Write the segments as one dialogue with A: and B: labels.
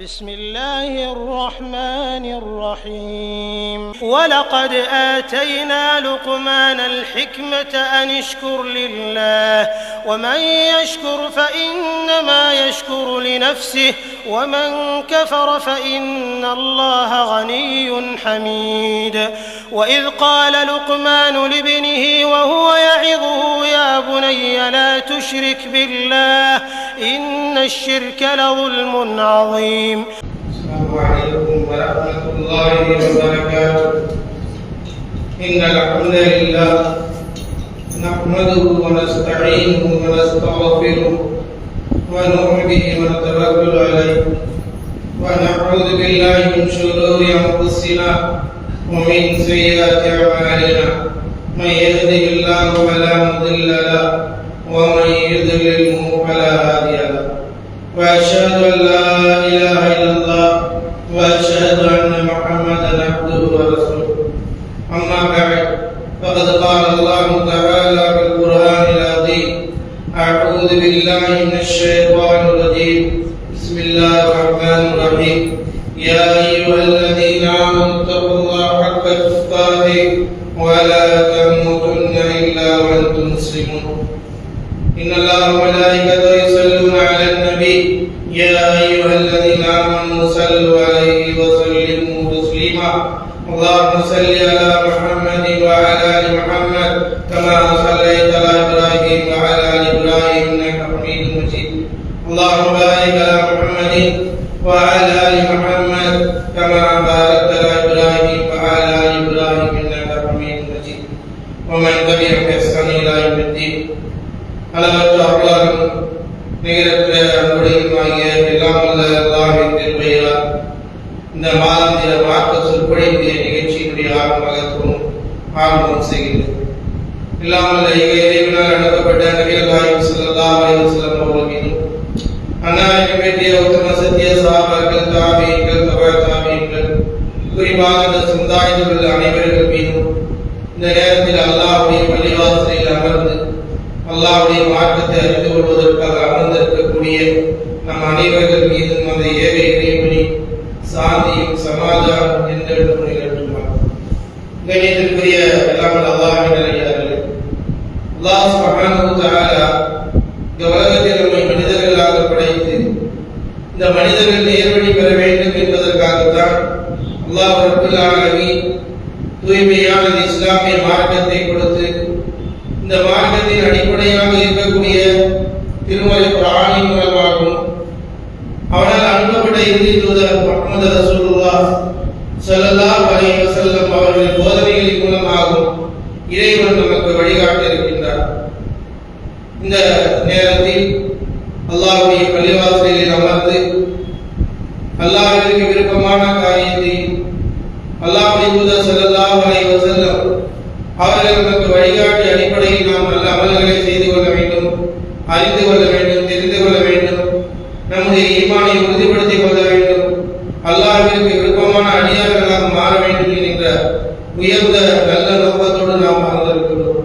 A: بسم الله الرحمن الرحيم ولقد آتينا لقمان الحكمة أن اشكر لله ومن يشكر فإنما يشكر لنفسه ومن كفر فإن الله غني حميد وإذ قال لقمان لابنه وهو يعظه يا بني لا تشرك بالله إن الشرك لظلم عظيم.
B: السلام عليكم ورحمة الله وبركاته. إن الحمد لله نحمده ونستعينه ونستغفره ونؤمن به ونتوكل عليه ونعوذ بالله من شرور أنفسنا ومن سيئات أعمالنا من يهده الله فلا مضل له ومن يضلل فلا هادي له وأشهد أن لا إله إلا الله وأشهد أن محمدا عبده ورسوله. أما بعد فقد قال الله تعالى في القرآن العظيم: أعوذ بالله من الشيطان الرجيم بسم الله الرحمن الرحيم يا أيها الذين آمنوا اتقوا الله حق تقاته ولا تموتن إلا وأنتم مسلمون. إن الله وملائكته يصلون على النبي يا أيها الذين آمنوا صلوا عليه وسلموا تسليما. اللهم صل على محمد وعلى آل محمد كما صليت على إبراهيم وعلى آل إبراهيم إنك حميد مجيد. اللهم بارك على محمد وعلى آل محمد كما باركت على إبراهيم وعلى آل إبراهيم إنك حميد مجيد. ومن تبعهم بإحسان إلى يوم الدين. அளவற்ற அருளாளரும் நிகரற்ற அன்புடையுமாகிய எல்லாம் வல்ல அல்லாஹ்வின் திருப்பெயரால் இந்த மாதாந்திர மார்க்க சொற்பொழிவுடைய நிகழ்ச்சியினுடைய ஆரம்பம் செய்கிறது. எல்லாம் வல்ல இறைவனால் அனுப்பப்பட்ட நபிகள் நாயகம் ஸல்லல்லாஹு அலைஹி வஸல்லம் அவர்கள் மீதும் அன்னாரின் வேண்டிய உத்தம சத்திய சஹாபாக்கள் தாபீன்கள் தபா தாபீன்கள் குறிப்பாக இந்த சமுதாயத்தில் அனைவர்கள் மீதும் இந்த நேரத்தில் அல்லாஹ்வுடைய பள்ளிவாசலில் அமர்ந்து அல்லாஹ்வுடைய மார்க்கத்தை அறிந்து கொள்வதற்காக அமர்ந்திருக்கக்கூடிய நம் அனைவர்கள் மீதும் அந்த ஏக இறைவனி சாந்தியும் சமாதானம் என்றென்றும் நிகழ்த்துவார். கண்ணியத்திற்குரிய எல்லாம் அல்லாஹ்வின் நல்லடியார்களே, அல்லாஹ் சுப்ஹானஹு வ தஆலா இந்த உலகத்தில் நம்மை மனிதர்களாக படைத்து இந்த மனிதர்கள் நேர்வழி பெற வேண்டும் என்பதற்காகத்தான் அல்லாஹ் ரப்பல் ஆலமீன் தூய்மையான இஸ்லாமிய மார்க்கத்தை கொடுத்து இந்த மார்க்கத்தின் அடிப்படையாக இருக்கக்கூடிய திருமறை குர்ஆனின் மூலமாகவும் அவனால் அனுப்பப்பட்ட இறுதி தூதர் முஹம்மது ரசூலுல்லாஹ் ஸல்லல்லாஹு அலைஹி வஸல்லம் அவர்களின் போதனைகளின் மூலமாகவும் இறைவன் நமக்கு வழிகாட்ட இருக்கின்றார். இந்த நேரத்தில் அல்லாஹ்வுடைய பள்ளிவாசலில் அமர்ந்து அல்லாஹ்விற்கு விருப்பமான காரியத்தை அல்லாஹ்வுடைய தூதர் ஸல்லல்லாஹு அலைஹி வஸல்லம் அவர்கள் நமக்கு வழிகாட்டிய அடிப்படையில் நாம் நல்ல அமல்களை செய்து கொள்ள வேண்டும், அறிந்து கொள்ள வேண்டும், தெரிந்து கொள்ள வேண்டும், நம்முடைய ஈமானை உறுதிப்படுத்திக் கொள்ள வேண்டும், அல்லாஹ்விற்கு விருப்பமான அடியார்களாக மாற வேண்டும் என்கின்ற உயர்ந்த நல்ல நோக்கத்தோடு நாம் அமர்ந்திருக்கிறோம்.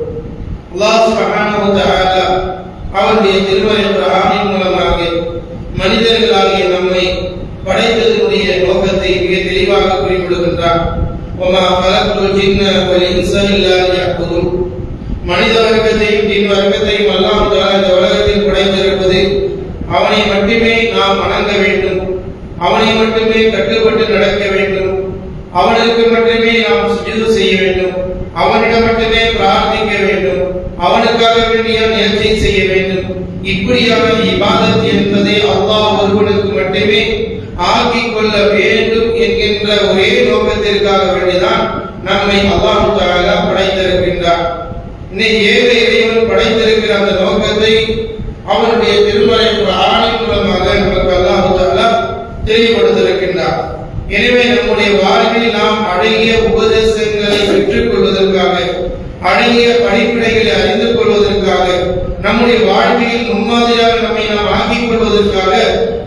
B: அல்லாஹ் சுப்ஹானஹு வ தஆலா அவருடைய திருமறை குர்ஆனின் மூலமாக மனிதர்களாகிய நம்மை படைத்ததனுடைய நோக்கத்தை மிக தெளிவாக குறிப்பிடுகின்றார். وما خلقت الجن والانس الا ليعبدون. மனித வர்க்கத்தையும் ஜின் வர்க்கத்தையும் அல்லாஹ் தஆலா இந்த உலகத்தில் படைத்திருப்பது அவனை மட்டுமே நாம் வணங்க வேண்டும், அவனை மட்டுமே கட்டுப்பட்டு நடக்க வேண்டும், அவனுக்கு மட்டுமே நாம் சுஜூது செய்ய வேண்டும், அவனிடம் மட்டுமே பிரார்த்திக்க வேண்டும், அவனுக்காக வேண்டிய முயற்சி செய்ய வேண்டும். இப்படியான இபாதத் என்பதை அல்லாஹ் ஒருவனுக்கு மட்டுமே ஆக்கிக் கொள்ள வேண்டும் என்கின்ற ஒரே நோக்கத்திற்காக வேண்டிதான் நம்மை அல்லாஹ் தஆலா படைத்திருக்கின்றார். இன்னைக்கு ஏக இறைவன் படைத்திருக்கிற அந்த நோக்கத்தை அவனுடைய திருமறை குர்ஆனின் மூலமாக நமக்கு அல்லாஹ் தஆலா தெளிவுபடுத்தியிருக்கின்றார். எனவே நம்முடைய வாழ்வில் நாம் அழகிய உபதேசங்களை பெற்றுக் கொள்வதற்காக, அழகிய படிப்பினைகளை அறிந்து கொள்வதற்காக, நம்முடைய வாழ்வில் முன்மாதிரியாக நம்மை நாம் ஆக்கிக் கொள்வதற்காக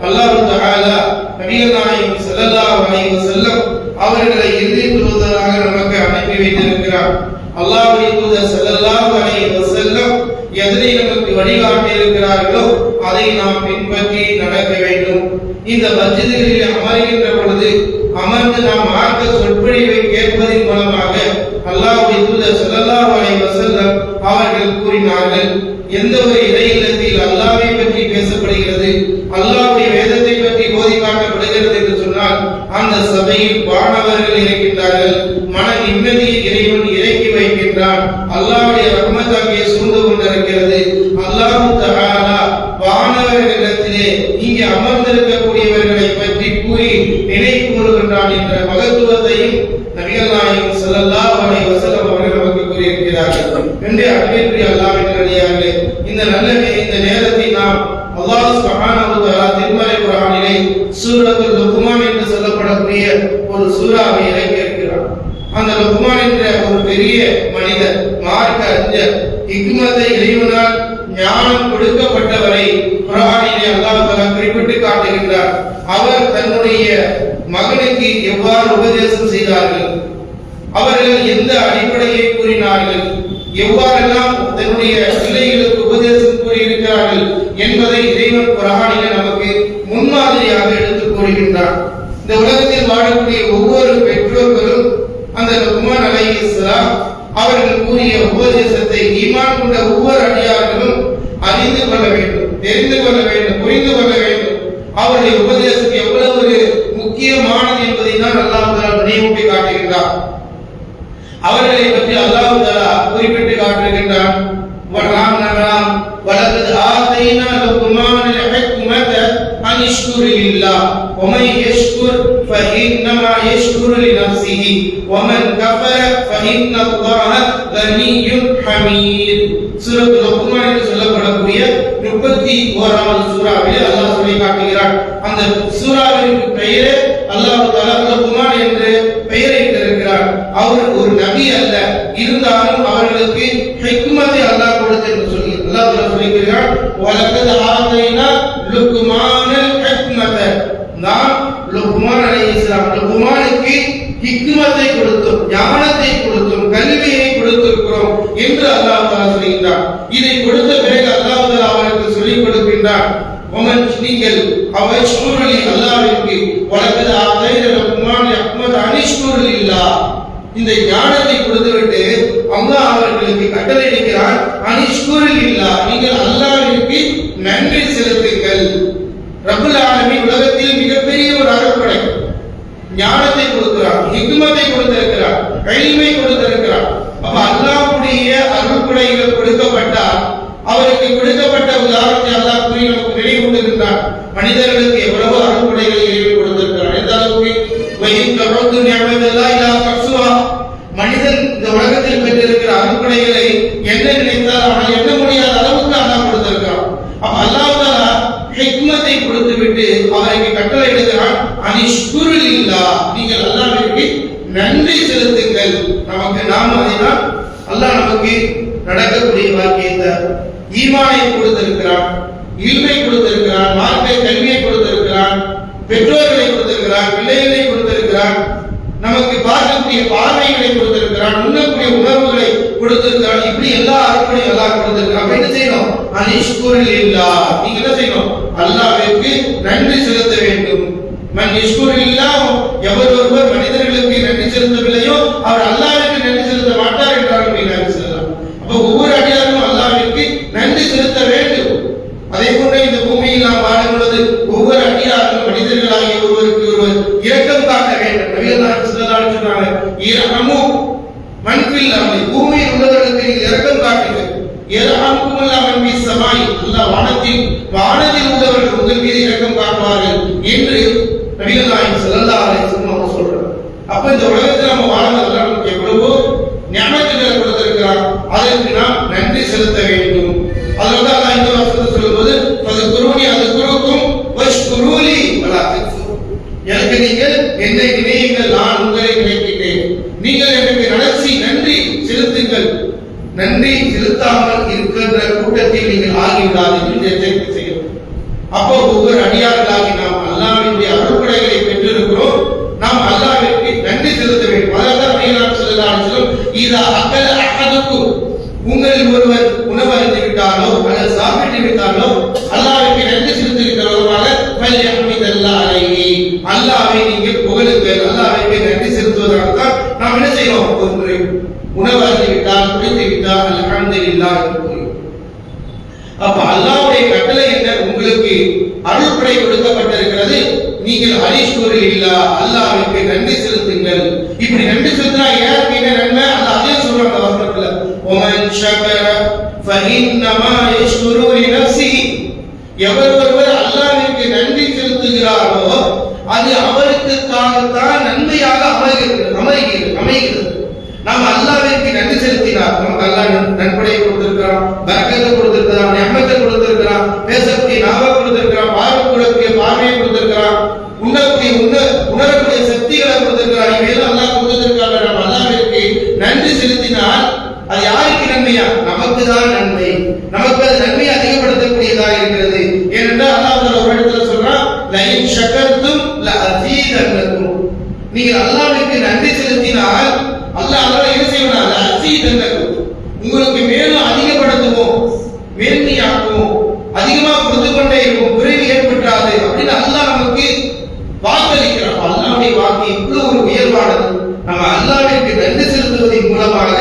B: அல்லாஹ் தஆலா நபிகள் நாயகம் ஸல்லல்லாஹு அலைஹி வஸல்லம் அவர்களை இறுதி தூதராக நமக்கு அனுப்பி வைத்திருக்கிறார். அல்லாஹ்வுடைய தூதர் ஸல்லல்லாஹு அலைஹி வஸல்லம் எதனை நமக்கு வழிகாட்டி இருக்கிறார்களோ அதை நாம் பின்பற்றி நடக்க வேண்டும். இந்த மஸ்ஜிதுகளில் பொழுது அமர்ந்து நாம் மார்க்க சொற்பொழிவை கேட்பதன் மூலமாக அல்லாஹ்வுடைய தூதர் ஸல்லல்லாஹு அலைஹி வஸல்லம் அவர்கள் கூறினார்கள், எந்த ஒரு இறை இல்லத்தில் அல்லாஹ்வை பற்றி பேசப்படுகிறது, அல்லாஹ்வுடைய வேதத்தை பற்றி போதி காட்டப்படுகிறது என்று சொன்னால் அந்த சபையில் வானவர்கள் இருக்கின்றார்கள், மன நிம்மதியை இறைவன் இறக்கி வைக்கின்றான், அல்லாஹ்வுடைய ரஹ்மத் அங்கே சூழ்ந்து கொண்டிருக்கிறது. அல்லாஹ் தஆலா வானவர்களிடத்திலே இங்கே அமர்ந்திருக்கக்கூடியவர்களை பற்றி கூறி நினைவு கூறுகின்றான் என்ற மகத்துவத்தையும் நபிகள் நாயகம் ஸல்லல்லாஹு அலைஹி வஸல்லம் அவர்கள் நமக்கு கூறியிருக்கிறார்கள். என்று அன்பிற்குரிய அல்லாஹ்வின் நல்லடியார்களே, இந்த நேரத்தை நாம் அல்லாஹ் சுப்ஹானஹு வ தஆலா திருமறை குர்ஆனிலே சூரத்துல் லுக்மான் என்று சொல்லப்படக்கூடிய ஒரு சூறாவை இறக்கியிருக்கிறார். அந்த லுக்மான் என்ற ஒரு பெரிய மனிதர், மார்க்க அறிஞர், ஹிக்மத்தை இறைவனால் ஞானம் கொடுக்கப்பட்டவரை குர்ஆனிலே அல்லாஹ் தஆலா குறிப்பிட்டு காட்டுகின்றார். அவர் தன்னுடைய மகனுக்கு எவ்வாறு உபதேசம் செய்தார்கள், அவர்கள் எந்த அடிப்படையை கூறினார்கள், எவ்வாறெல்லாம் தன்னுடைய பிள்ளைகளுக்கு உபதேசம் கூறியிருக்கிறார்கள் என்பதை இறைவன் குர்ஆனிலே நமக்கு முன்மாதிரியாக எடுத்துக் கூறுகின்றார். இந்த உலகத்தில் வாழக்கூடிய ஒவ்வொரு பெற்றோர்களும் அந்த லுக்மான் அலைஹிஸ்ஸலாம் அவர்கள் கூறிய உபதேசத்தை ஈமான் கொண்ட ஒவ்வொரு அடியார்களும் அறிந்து கொள்ள வேண்டும், தெரிந்து கொள்ள வேண்டும், புரிந்து கொள்ள வேண்டும். அவருடைய உபதேசம் எவ்வளவு ஒரு முக்கியமானது என்பதை தான் அல்லாஹ் தஆலா நினைவூட்டி காட்டுகின்றார். அவர்களை பற்றி அல்லாஹ் தஆலா குறிப்பிட்டு காட்டுகின்றான். وَلَقَدْ آتَيْنَا لُقْمَانَ الْحِكْمَةَ أَنِ اشْكُرْ لِلَّهِ وَمَنْ يَشْكُرْ فَإِنَّمَا يَشْكُرُ لِنَفْسِهِ وَمَنْ كَفَرَ فَإِنَّ اللَّهَ غَنِيٌّ حَمِيدٌ. சூரத்துல் லுக்மான் என்று சொல்லப்படக்கூடிய 31வது சூறாவில் அல்லாஹ் சொல்லி காட்டுகிறார். அந்த சூறாவிற்கு பெயரே அல்லாஹ் தஆலா லுக்மான் என்று பெயரிட்டிருக்கிறார். அவர் ஒரு நபி அல்ல, இருந்தாலும் அவர்களுக்கு ஹிக்மத்தை அல்லாஹ் கொடுத்து என்று சொல்லி அல்லாஹ் தஆலா சொல்கிறார், வலகத் ஆதைனா லுக்மானல் ஹிக்மத. நாம் லுக்மான் அலைஹிஸ்ஸலாம் லுக்மானுக்கு ஹிக்மத்தை கொடுத்தோம், ஞானத்தை கொடுத்தோம், கல்வியை கொடுத்திருக்கிறோம் என்று அல்லாஹ் தஆலா சொல்கிறார். இதை கொடுத்த பிறகு அல்லாஹ் தஆலா அவருக்கு சொல்லிக் கொடுக்கின்றார், நீங்கள் அவஷ்குருலி அல்லாஹ்விற்கு வலகத் ஆதைனா லுக்மான் ஹிக்மத அனிஷ்குரு லில்லாஹ். இந்த ஞானத்தை கொடுத்துவிட்டு அல்லாஹ் அவர்களுக்கு கட்டளையிடுகிறார், அனிஷ்குரு லில்லாஹ், நீங்கள் அல்லாஹ்விற்கு நன்றி செலுத்துங்கள். ரப்புல் ஆலமீன் உலகத்தில் மிகப்பெரிய ஒரு அருட்கொடை, ஞானத்தை கொடுக்கிறார், ஹிக்மத்தை கொடுத்திருக்கிறார், இல்மை கொடுத்திருக்கிறார். அப்ப அல்லாஹ்வுடைய அருட்கொடைகள் கொடுக்கப்பட்டால் அவருக்கு கொடுக்கப்பட்ட உதாரணத்தை அல்லாஹ் கூறி நமக்கு நினைவூட்டுகின்றார். மனிதர்களுக்கு எவ்வளவு அருட்கொடைகளை இறைவன் கொடுத்திருக்கிறார். எந்த அளவுக்கு மனிதன் இந்த உலகத்தில் பெற்றிருக்கிற அருட்கொடைகளை என்ன நினைத்தால் அவனை எண்ண முடியாத அளவுக்கு அல்லாஹ் கொடுத்திருக்கிறான். அப்ப அல்லாஹ் தஆலா ஹிக்மத்தை கொடுத்துவிட்டு அவருக்கு கட்டளை இடுகிறான், அனிஷ்குரு லில்லாஹ், நீங்கள் அல்லாஹ்விற்கு நன்றி செலுத்துங்கள். நாம் அதைதான் அல்லாஹ் நமக்கு நடக்கக்கூடிய வாழ்க்கையை ஈமானை கொடுத்திருக்கிறான், இல்மை கொடுத்திருக்கிறான், மார்க்க கல்வியை கொடுத்திருக்கிறான், பெற்றோர்களை கொடுத்திருக்கிறான், பிள்ளைகளை கொடுத்திருக்கிறான், நமக்கு பார்க்கக்கூடிய பார்வைகளை கொடுத்திருக்கிறான், உண்ணக்கூடிய உணர்வுகளை கொடுத்திருக்கிறான். இப்படி எல்லா அருட்கொடையும் அல்லாஹ் கொடுத்திருக்கிறான். என்ன செய்யணும்? அனிஷ்குரு லில்லாஹ், நீங்க என்ன செய்யணும்? அல்லாஹ்விற்கு நன்றி செலுத்த வேண்டும். மன் யஷ்குரு லில்லாஹ், எவர் ஒருவர் மனிதர்களுக்கு நன்றி செலுத்தவில்லையோ அவர் அல்லாஹ்விற்கு நன்றி செலுத்த மாட்டார் என்றார் நபி ஸல்லல்லாஹு. அப்ப ஒவ்வொரு அடியாரும் அல்லாஹ்விற்கு நன்றி செலுத்த வேண்டும். அதே போன்று இந்த பூமியில் நாம் வாழும் பொழுது ஒவ்வொரு அடியாரும் மனிதர்களாகிய ஒருவருக்கு ஒருவர் இரக்கம் காட்ட வேண்டும். நபிகள் நாயகம் ஸல்லல்லாஹு அலைஹி வஸல்லம் சொன்னாங்க, இரஹமு மன் ஃபில் அர்தி, பூமியில் உள்ளவர்களுக்கு இரக்கம் காட்டுங்கள். இரஹமுக்குல்லாஹு மன் ஃபிஸ் ஸமாய், அல்லாஹ் வானத்தில் உள்ளவர்கள் உங்கள் மீது இரக்கம் காட்டுவார்கள் என்று நபிகள் நாயகம் ஸல்லல்லாஹு அலைஹி வஸல்லம் சொல்றாங்க. அப்ப இந்த உலகத்தில் நம்ம வாழ்வது அல்லாஹ் நமக்கு எவ்வளவோ நியமத்துகளை கொடுத்திருக்கிறார், அதற்கு நாம் நன்றி செலுத்த வேண்டும். அதனால அல்லாஹ் இந்த வசனத்தை சொல்லும்போது ஃபஸ்குரூனி அஸ்குருக்கும் வஷ்குரூலி வலா தக்ஃபுர், எனக்கு நீங்கள் என்னை நினையுங்கள், நான் உங்களை நினைக்கிறேன், நீங்கள் எனக்கு நன்றி செலுத்துங்கள். நன்றி செலுத்தாமல் இருக்கின்ற கூட்டத்தில் நீங்கள் ஆகிவிடாதீர்கள் என்று எச்சரிக்கை செய்யும். அப்போ ஒவ்வொரு அடியார்களாகி நாம் அல்லாஹ்வினுடைய அருட்கொடைகளை பெற்றிருக்கிறோம், நாம் அல்லாஹ்விற்கு நன்றி செலுத்த வேண்டும். அதனால நபிகள் ஸல்லல்லாஹு அலைஹி வஸல்லம் இதா அகல அஹதுக்கும், உங்களில் ஒருவர் உணவு அருந்தி விட்டாலோ அல்லது சாப்பிட்டு விட்டாலோ அல்லாஹ்விற்கு நன்றி செலுத்துகிறவர்களாக ஃபல்யஹ்மிதல்லாஹ் அலைஹி, அல்லாஹ்வை நீங்கள் புகழ புகழுங்கள், அல்லாஹ்வுக்கு நன்றி செலுத்துவதாக தான் நாம் என்ன செய்யணும்? ஒரு முறை உணவு அருந்திவிட்டால், குடித்து விட்டால் அல்ஹம்துலில்லாஹ் என்று கூறுகிறோம். அப்ப அல்லாஹ்வுடைய கட்டளை என்ன? உங்களுக்கு அருள்படை கொடுக்கப்பட்டிருக்கிறது, நீங்கள் அலிஷ்குரில்லாஹ், அல்லாஹ்வுக்கு நன்றி செலுத்துங்கள். இப்படி நன்றி செலுத்தினா யாருக்கு என்ன நன்மை? அல்லாஹ் அதே சொல்றாங்க வசனத்துல, ஒமன் ஷக்கர ஃபஇன்னமா யஷ்குரு லினஃப்ஸிஹி, எவர் ஒருவர் அல்லாஹ்வுக்கு நன்றி செலுத்துகிறாரோ அது அவருக்குத்தான் நன்மையாக அமைகிறது. நாம் அல்லாஹ்விற்கு நன்றி செலுத்தினார், நமக்கு அல்லாஹ் நன்கொடை கொடுத்திருக்கிறான், பரக்கத்தை கொடுத்திருக்கிறான், நிஅமத்தை கொடுத்திருக்கிறான், பேசக்கூடிய நாவை கொடுத்திருக்கிறான், பார்க்கக்கூடிய பார்வையை கொடுத்திருக்கிறான், உணரக்கூடிய சக்திகளை கொடுத்திருக்கிறான். இவையெல்லாம் அல்லாஹ் கொடுத்திருக்காங்க. நாம் அல்லாஹ்விற்கு நன்றி செலுத்தினால் அது யாருக்கு நன்மையா? நமக்கு தான் நன்மை. நமக்கு அது நன்மையை அதிகப்படுத்தக்கூடியதாக இருக்கிறது. ஏனென்றால் அல்லாஹ் ஒரு இடத்துல சொல்றான், லஇன் ஷக்கர்தும் லஅஸீதன்னகும், நீங்கள் அல்லாஹ்விற்கு நன்றி செலுத்தினால் அல்லாஹ் என்ன செய்வான்? லஅஸீதன்னகும், உங்களுக்கு மேலும் அதிகப்படுத்துவோம், மேன்மையாக்குவோம், அதிகமாக கொடுத்து கொண்டே இருக்கும், குறைவு ஏற்பட்டாது அப்படின்னு அல்லாஹ் நமக்கு வாக்களிக்கிறான். அல்லாஹ்வுடைய வாக்கு இவ்வளவு ஒரு உயர்வானது. நம்ம அல்லாஹ்விற்கு நன்றி செலுத்துவதன் மூலமாக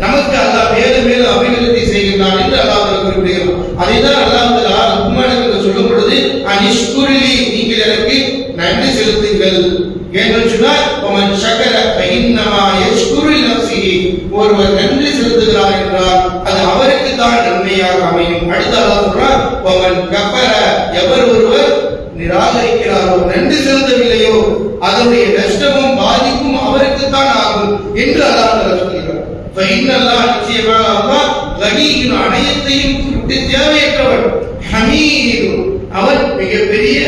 B: நமக்கு அல்லாஹ் மேலும் மேலும் அபிவிருத்தி செய்கின்றான் என்று அல்லாஹ் குறிப்பிடுகிறான். அதைதான் அல்லாஹ் லுக்மானுக்கு சொல்லும் பொழுது, அனிஷ்குரிலி, நீங்கள் எனக்கு நன்றி செலுத்துங்கள் என்று சொன்னால், ஒமன் ஷக்கர ஃபஇன்னமா யஷ்குரு லினஃப்ஸிஹி, ஒருவர் நன்றி செலுத்துகிறார் என்றால் அது அவருக்கு தான் நன்மையாக அமையும். அடுத்து அல்லாஹ் சொல்றான், ஒமன் கஃபர, எவர் ஒருவர் நிராகரிக்கிறாரோ, நன்றி செலுத்தவில்லையோ, அதனுடைய நஷ்டமும் பாதிப்பும் அவருக்கு தான் ஆகும் என்று அல்லாஹ் சொல்கிறார். ஃபஇன்னல்லாஹ், நிச்சயமாக அல்லாஹ் கனியின், அனைத்தையும் விட்டு தேவையற்றவன், ஹமீது, அவன் மிகப்பெரிய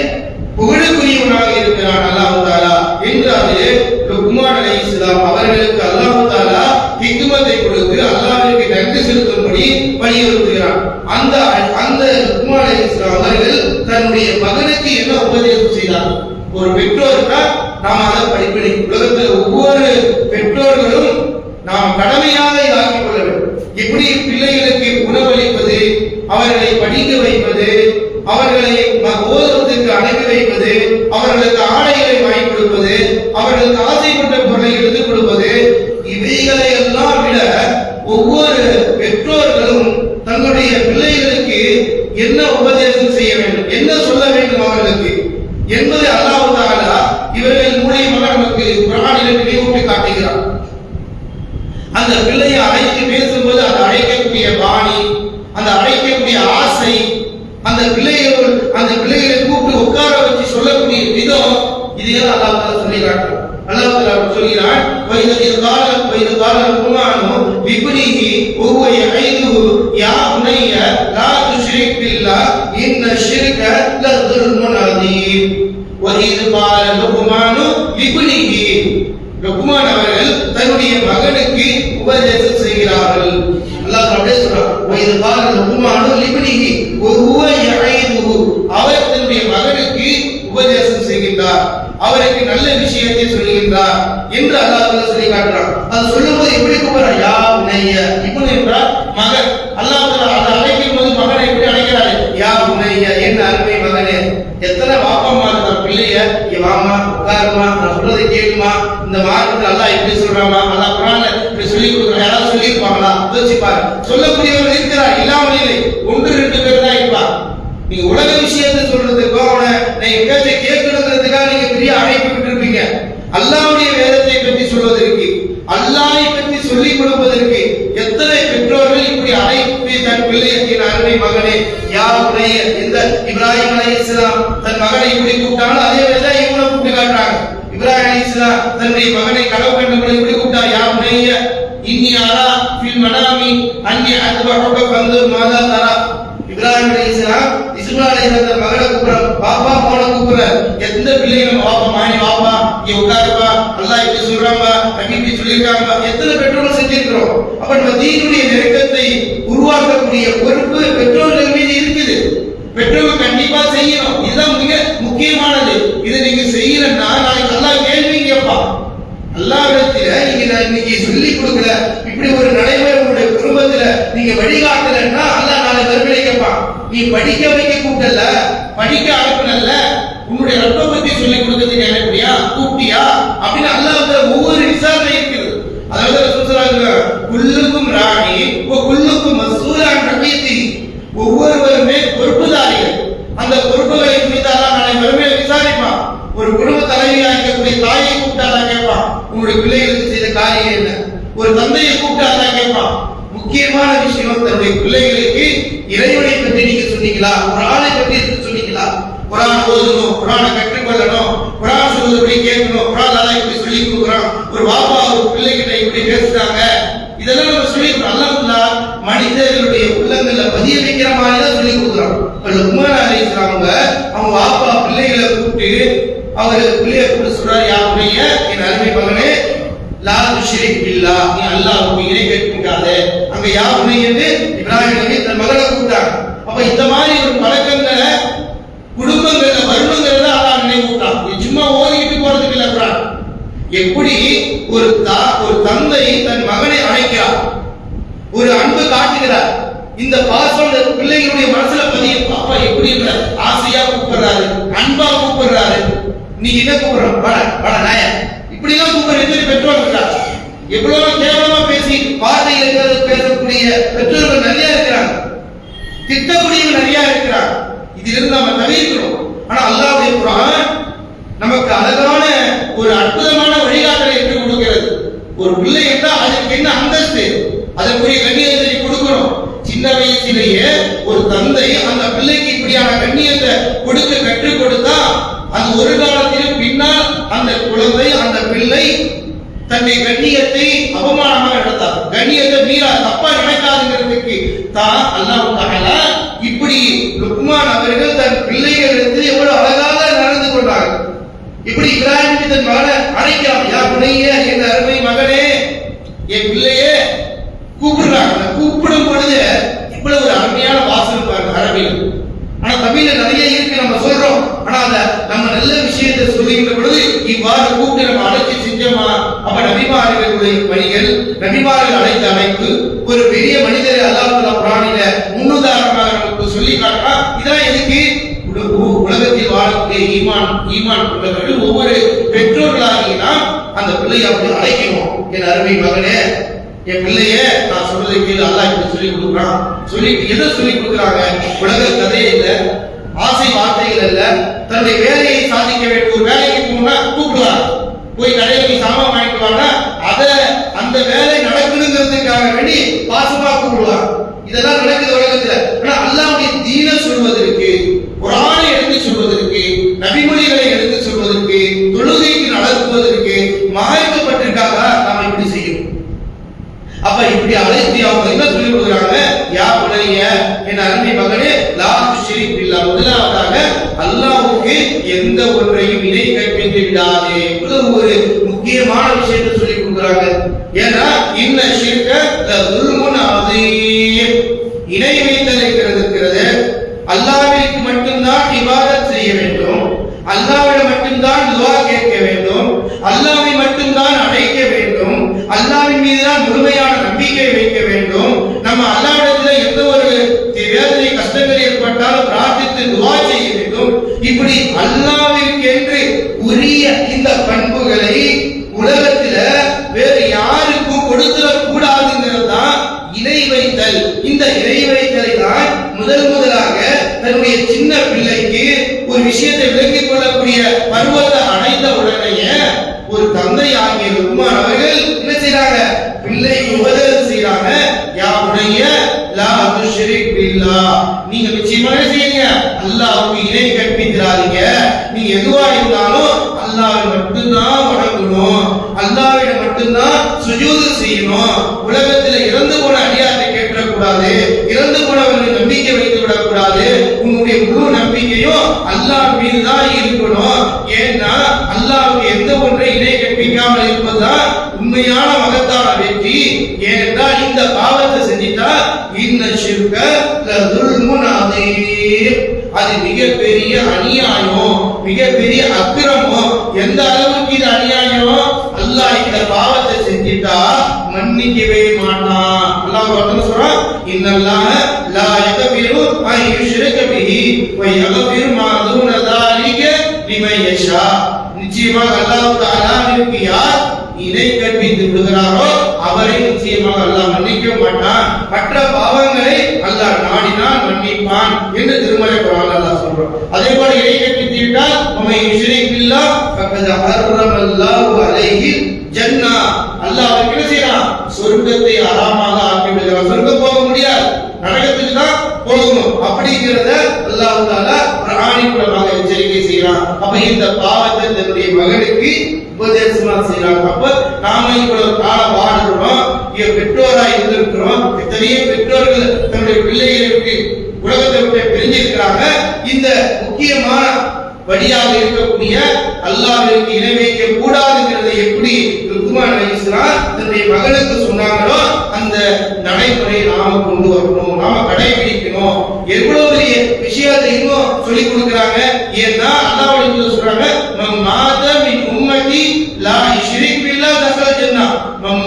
B: புகழுக்குரியவனாக இருக்கிறான் அல்லாஹ் தஆலா என்று அதிலே லுக்மான் அலைஹிஸ்ஸலாம் அவர்களுக்கு அல்லாஹ் தஆலா ஹிக்மத்தை கொடுத்து அல்லாஹ்விற்கு நன்றி செலுத்தும்படி வலியுறுத்துகிறான். அந்த லுக்மான் அலைஹிஸ்ஸலாம் அவர்கள் தன்னுடைய மகனுக்கு என்ன உபதேசம் செய்தார்? ஒரு பெற்றோருக்கு நாம் அதை படிப்படி உலகத்தில் ஒவ்வொரு பெற்றோர்களும் நாம் கடமையாக இதாக்கிக் கொள்ள வேண்டும். எப்படி பிள்ளைகளுக்கு உணவளிப்பது, அவர்களை படிக்க வைப்பது, அவர்களை ஓதுவதற்கு அனுப்பி வைப்பது, அவர்களுக்கு ஆடைகளை வாங்கி கொடுப்பது, அவர்களுக்கு ஆசைப்பட்ட பொருளை எடுத்துக் கொடுப்பது, இவைகளை எல்லாம் விட ஒவ்வொரு பெற்றோர்களும் தங்களுடைய பிள்ளைகளுக்கு என்ன உபதேசம் செய்ய வேண்டும், என்ன சொல்ல வேண்டும் அவர்களுக்கு என்பதை அல்லாஹ் தஆலா இவர்கள் மூலமாக நமக்கு குர்ஆனிலே நினைவூட்டி காட்டுகிறார். அந்த பிள்ளையை அழைத்து பேசும்போது அந்த அழைக்கக்கூடிய பாணி, அந்த அழைக்கக்கூடிய ஆசை, அந்த பிள்ளைகளை கூப்பிட்டு உட்கார வச்சு சொல்லக்கூடிய விதம், இதையெல்லாம் அல்லாஹ் தஆலா சொல்லி காட்டுறான். அல்லாஹ் தஆலா சொல்கிறான், வைது கால லுக்மானு லிப்னிஹி வஹுவ யஈதுஹு யா புனைய லா துஷ்ரிக் பில்லாஹ் இன்ன ஷிர்க லظுல்முன் அதீம். வைது கால லுக்மானு லிப்னிஹி, லுக்மான் அவர்கள் தன்னுடைய மகனுக்கு உபதேசம் செய்கிறார்கள். அல்லாஹ் அப்படியே சொல்றான், வைது கால லுக்மானு லிப்னிஹி வஹுவ யஈதுஹு, அவர் தன்னுடைய மகனுக்கு உபதேசம் செய்கின்றார், அவருக்கு நல்ல விஷயத்தை சொல்கின்றார் என்று அல்லாஹ் சொல்லி காட்டுறான். அது சொல்லும்போது எப்படி கூப்பிடுறார்? யா புனைய, இப்னு என்றால் மகன். அல்லாஹ் அதை அழைக்கும் போது மகனை எப்படி அழைக்கிறாரு? யா புனைய, என் அருமை மகனே. எத்தனை வாப்பம்மா இருக்கிற பிள்ளைய, வாமா உட்காருமா, நான் சொல்றதை கேளுமா, இந்த மார்க்கத்தில் அல்லாஹ் இப்படி சொல்றாமா, அல்லாஹ் குர்ஆன்ல இப்படி சொல்லி கொடுக்குற, யாராவது சொல்லி இருப்பாங்களா? யோசிப்பாரு. சொல்லக்கூடியவர்கள் இருக்கிறார், இல்லாமல் இல்லை, 1-2 பேர் தான் இருப்பார். நீங்க உலக விஷயத்தை சொல்றதுக்கோ அவனை நீங்க பேச்சை கேட்கணுங்கிறதுக்காக நீங்க பெரிய அழைப்பு விட்டுருப்பீங்க. அல்லாஹ்வுடைய வேதத்தை பற்றி சொல்வதற்கு, அல்லாஹ்வை பற்றி சொல்லிக் கொடுப்பதற்கு எத்தனை பெற்றோர்கள் இப்படி அழைப்பு தன் பிள்ளைக்கு, அருமை மகனே யா புனைய. இந்த இப்ராஹிம் அலைஹிஸ்ஸலாம் தன் மகனை இப்படி கூப்பிட்டாலும் அதே வேளையில இவனை கூப்பிட்டு காட்டுறாங்க. இப்ராஹிம் அலைஹிஸ்ஸலாம் தன்னுடைய மகனை கனவு கண்டபோது இப்படி கூப்பிட்டா, யா புனைய இன்னி அரா ஃபில் மனாமி அன்னி அத்பஹுக ஃபன்துர் மாதா தரா. இப்ராஹிம் அலைஹிஸ்ஸலாம் இஸ்மாயில் அலைஹிஸ்ஸலாம் மகனை கூப்பிடுறாங்க, பாப்பா போன கூப்பிடுறாரு. எந்த பிள்ளைகளும் வாப்பா மாணி வாப்பா இங்க உட்காருப்பா, அல்லாஹ் இப்படி சொல்றாங்க, நபி இப்படி சொல்லியிருக்காங்க, எத்தனை பெற்றோர்கள் செஞ்சிருக்கிறோம். அப்ப நம்ம தீனுடைய நெருக்கத்தை உருவாக்கக்கூடிய பொறுப்பு பெற்றோர்கள் மீது இருக்குது. பெற்றோர்கள் கண்டிப்பா செய்யணும், இதுதான் மிக முக்கியமானது. இதை நீங்க செய்யலன்னா நாளைக்கு அல்லாஹ் கேள்வி கேட்பான். அல்லாஹ்விடத்துல நீங்க இன்னைக்கு சொல்லி கொடுக்கல, இப்படி ஒரு நடைமுறை உங்களுடைய குடும்பத்துல நீங்க வழிகாட்டலன்னா அல்லாஹ் நாளை மறுபடியும் கேட்பான். நீ படிக்க வைக்க கூப்பிடல, படிக்க அனுப்பல, உன்னுடைய ரப்ப பத்தி சொல்லி கொடுக்கிறதுக்கு அனுப்பியா, கூப்பிட்டியா, அப்படின்னு அல்லாஹ் ஒவ்வொரு விசாரணை இருக்குது. அதாவது சொல்றாங்க குல்லுக்கும் ராணி குல்லுக்கும் மஸ்ஊலன் ரஹீதி, ஒவ்வொருவருமே பொறுப்புதாரிகள். அந்த பொறுப்புகளை குறித்து அல்லாஹ் நாளை மறுமையில் விசாரிப்பான். ஒரு குடும்ப தலைவியா இருக்கக்கூடிய தாயை கூப்பிட்டு அல்லாஹ் கேட்பான், உங்களுடைய பிள்ளைகளுக்கு செய்த காரியம் என்ன? ஒரு தந்தையை கூப்பிட்டு அல்லாஹ் கேட்பான், முக்கியமான விஷயம் தன்னுடைய பிள்ளைகளுக்கு இறைவனை பற்றி நீங்க சொன்னீங்களா, குர்ஆனை பற்றி சொன்னீங்களா, குர்ஆன் ஓதணும், குர்ஆனை கற்றுக்கொள்ளணும், குர்ஆன் சொல்றபடி கேட்கணும், குர்ஆன் அல்லாஹ் இப்படி சொல்லி கொடுக்குறான், ஒரு வாப்பா ஒரு பிள்ளைகிட்ட இப்படி பேசுறாங்க, இதெல்லாம் நம்ம சொல்லி அல்லாஹ் மனிதர்களுடைய உள்ளங்கள்ல பதிய வைக்கிற மாதிரி தான் சொல்லி கொடுக்குறான். லுக்மான் அலைஹிஸ்ஸலாம் அவங்க வாப்பா பிள்ளைகளை கூப்பிட்டு அவர் பிள்ளையை கூப்பிட்டு சொல்றாரு, யா புனைய, என் அருமை மகனே, லா துஷ்ரிக் பில்லாஹ், நீ அல்லாஹ்வுக்கு இணை கற்பிக்காதே. அங்க யா புனையன்னு இப்ராஹிம் நபி தன் மகனை கூப்பிட்டாங்க. அப்ப இந்த மாதிரி ஒரு பழக்கங்களை குடும்பங்கள்ல வருடங்கள்ல அல்லாஹ் நினைவூட்டான். சும்மா ஓதிக்கிட்டு போறதுக்கு இல்ல குர்ஆன். எப்படி ஒரு தந்தை தன் மகனை அழைக்கிறார், ஒரு அன்பு காட்டுகிறார், இந்த பாசம் பிள்ளைகளுடைய மனசுல பதியும். அப்பா எப்படி ஆசையா கூப்பிடுறாரு, அன்பா கூப்பிடுறாரு, நீ என்ன கூப்பிடுற பட நாய, இப்படி எல்லாம் கூப்பிடுற எத்தனை பெற்றோர் இருக்காங்க. எவ்வளவு கேவலமா பேசி வார்த்தைகள் பேசக்கூடிய பெற்றோர்கள் நிறைய இருக்கிறாங்க, திட்டக்கூடியவங்க நிறைய இருக்கிறாங்க. இதிலிருந்து நம்ம தவிர்க்கிறோம். ஆனா அல்லாஹ்வுடைய குர்ஆன் நமக்கு அழகான ஒரு அற்புதமான வழிகாட்டலை எடுத்து கொடுக்கிறது. ஒரு பிள்ளை என்றால் அதற்கு என்ன அந்தஸ்து, அதற்குரிய கண்ணியத்தை கொடுக்கணும். சின்ன வயசிலேயே ஒரு தந்தை அந்த பிள்ளைக்கு இப்படியான கண்ணியத்தை கொடுக்க கற்றுக் கொடுத்தா அது ஒரு காலத்திலும் பின்னால் அந்த குழந்தை அந்த பிள்ளை தன்னுடைய கண்ணியத்தை அவமானமாக நடத்தார், கண்ணியத்தை மீறா தப்பா நினைக்காதுங்கிறதுக்கு தான் அல்லாஹ் தஆலா இப்படி லுக்மான் அவர்கள் தன் பிள்ளைகளுக்கு எவ்வளவு அழகாக நடந்து கொண்டார்கள். இப்படி இப்ராஹிம் தன் மகனை அழைக்கிறான், யா புனைய, என் அருமை மகனே, என் பிள்ளையே கூப்பிடுறாங்க. கூப்பிடும் பொழுது இவ்வளவு ஒரு அருமையான வாசல் பாருங்க அரபியில். ஆனா தமிழ்ல நிறைய இருக்கு நம்ம சொல்றோம். ஆனா அந்த நம்ம நல்ல விஷயத்தை சொல்லுகின்ற பொழுது இவ்வாறு கூப்பிட்டு நம்ம அழைச்சி செஞ்சோமா, அப்ப நபிமார்களுடைய பணிகள், நபிமார்கள் அழைத்த அழைப்பு ஒரு பெரிய மனிதரை அல்லாஹ் குர்ஆனில முன்னுதாரணமாக நமக்கு சொல்லி காட்டுறான். இதெல்லாம் எதுக்கு? உலகத்தில் வாழக்கூடிய ஈமான் கொண்டவர்கள் ஒவ்வொரு பெற்றோர்களாகிய நாம் அந்த பிள்ளையை அப்படி அழைக்கணும். என் அருமை மகனே, என் பிள்ளைய நான் சொல்றதை கேளு, அல்லாஹ் இப்படி சொல்லி கொடுக்குறான். சொல்லி எதை சொல்லி கொடுக்குறாங்க? உலக கதையே இல்ல, ஆசை வார்த்தைகள் அல்ல, தன்னுடைய வேலையை சாதிக்க வேண்டிய ஒரு வேலைக்கு போனா கூப்பிடுவாங்க, போய் கடையில போய் சாமான் வாங்கிட்டு வாங்க, அந்த வேலை நடக்கணுங்கிறதுக்காக வேண்டி பாசமா கூப்பிடுவாங்க. இதெல்லாம் நடக்குது உலகத்துல. ஆனா அல்லாஹ்வுடைய தீனை சொல்வதற்கு, குர்ஆனை எடுத்து சொல்வதற்கு, நபிமொழிகளை எடுத்து சொல்வதற்கு, தொழுகைக்கு நடத்துவதற்கு மறைக்கப்பட்டிருக்காங்க. நாம இப்படி செய்யணும். அப்ப இப்படி அழைத்து அவங்க என்ன சொல்லி கொடுக்குறாங்க? யா புனைய, என் அருமை மகனே, லா துஷ்ரிக் பில்லாஹ், முதலாவதாக அல்லாஹ்வுக்கு எந்த ஒன்றையும் இணை கற்பித்து விடாதே. ஒரு முக்கியமான விஷயத்தை சொல்லி கொடுக்குறாங்க. ஏன்னா இன்ன ஷிர்க லதுல்முன் அதீம், இணை வைத்தல் இருக்கிறது. அல்லாஹ்விற்கு மட்டும்தான் இபாதத் செய்ய வேண்டும், அல்லாஹ்விடம் மட்டும்தான் துஆ கேட்க வேண்டும், அல்லாஹ்வை மட்டும்தான் அழைக்க வேண்டும், அல்லாஹ்வின் மீது தான் முழுமையான நம்பிக்கை வைக்க வேண்டும். நம்ம அல்லாஹ்விடத்தில் எந்த ஒரு வேதனை கஷ்டங்கள் ஏற்பட்டாலும் பிரார்த்தித்து துஆ செய்ய வேண்டும். இப்படி அல்லாஹ்விற்கு உரிய இந்த பண்புகளை உலகத்தில் வேறு யாருக்கும் கொடுத்துடக் கூடாதுங்கிறது தான் இணை வைத்தல். இந்த இணை வைத்தலை தான் முதலாக தன்னுடைய சின்ன பிள்ளைக்கு ஒரு விஷயத்தை விளங்கிக் கொள்ளக்கூடிய பருவத்தை அடைந்த உடனேயே ஒரு தந்தை ஆகிய லுக்மான் அவர்கள் என்ன செய்றாங்க? பிள்ளைக்கு உபதேசம் செய்றாங்க. யா புனைய, லா துஷ்ரிக் பில்லாஹ், நீங்க நிச்சயமா செய்யுங்க, அல்லாஹ்வுக்கு இணை கற்பிக்காதீங்க. நீங்க எதுவா இருந்தாலும் அல்லாஹ்வை மட்டும்தான் வணங்கணும், அல்லாஹ்விடம் மட்டும்தான் சுஜூது செய்யணும். உலகத்தில் இறந்து போன அடியாரை கேட்கக்கூடாது, இறந்து போனவர்கள் நம்பிக்கை வைத்து விடக்கூடாது. உன்னுடைய முழு நம்பிக்கையும் அல்லாஹ் மீது தான் இருக்கணும். ஏன்னா அல்லாஹ்வுக்கு எந்த ஒன்றை இணை கற்பிக்காமல் இருப்பதுதான் உண்மையான மகத்தான வெற்றி. ஏனென்றால் இந்த பாவத்தை செஞ்சிட்டா இன்ன ஷிர்க லதுல்முன் அதீம், அது மிகப்பெரிய அநியாயம், மிகப்பெரிய அக்கிரமம். எந்த அளவுக்கு இது அநியாயம்? அல்லாஹ் இந்த பாவத்தை செஞ்சிட்டா மன்னிக்கவே மாட்டான். அல்லாஹ் வசனம் சொல்றான், இன்னல்லாஹ லா யக்ஃபிரு அன் யுஷ்ரக பிஹி வ யக்ஃபிரு மா தூன ذلك லிமன் யஷா. நிச்சயமாக அல்லாஹ் தஆலா அல்லாஹ்விற்கு யார் இணை கற்பித்து விடுகிறாரோ அவரை நிச்சயமாக அல்லாஹ் மன்னிக்க மாட்டான். மற்ற பாவங்களை அல்லாஹ் நாடினால் மன்னிப்பான் என்று திருமறை குர்ஆன் அல்லாஹ் சொல்றான். அதே போல இணை கற்பித்து விட்டால் உமை யுஷ்ரிக் பில்லாஹ் ஃபக்கத் ஹர்ரமல்லாஹு அலைஹி ஜன்னா, அல்லாஹ் அவருக்கு என்ன செய்றான்? சொர்க்கத்தை ஹராமாக ஆக்கி விடுகிறான். சொர்க்கம் போக முடியாது, நரகத்துக்கு தான் போகணும். அப்படிங்கிறத அல்லாஹ் தஆலா குர்ஆனின் மூலமாக எச்சரிக்கை செய்றான். அப்ப இந்த பாவத்தை தன்னுடைய மகனுக்கு உபதேசமா செய்றாங்க. அப்ப நாம இவ்வளவு காலம் வாழ்றோம், பெற்றோராய் இருந்திருக்கிறோம். எத்தனையோ பெற்றோர்கள் தன்னுடைய பிள்ளைகளுக்கு உலகத்தை விட்டு பிரிஞ்சிருக்கிறாங்க. இந்த முக்கியமான வழியாக இருக்கக்கூடிய அல்லாஹ்விற்கு இணை வைக்க கூடாதுங்கிறதை எப்படி லுக்மான் அலைஹிஸ்ஸலாம் தன்னுடைய மகனுக்கு சொன்னாங்களோ அந்த நடைமுறையை நாம கொண்டு வரணும், நாம கடைபிடிக்கணும். எவ்வளவு பெரிய விஷயத்தை இன்னும் சொல்லி கொடுக்குறாங்க. ஏன்னா அல்லாஹ் சொல்றாங்க, மாத மின் உம்மதி லா யுஷ்ரிக் பில்லாஹ் தஸல் ஜன்னா,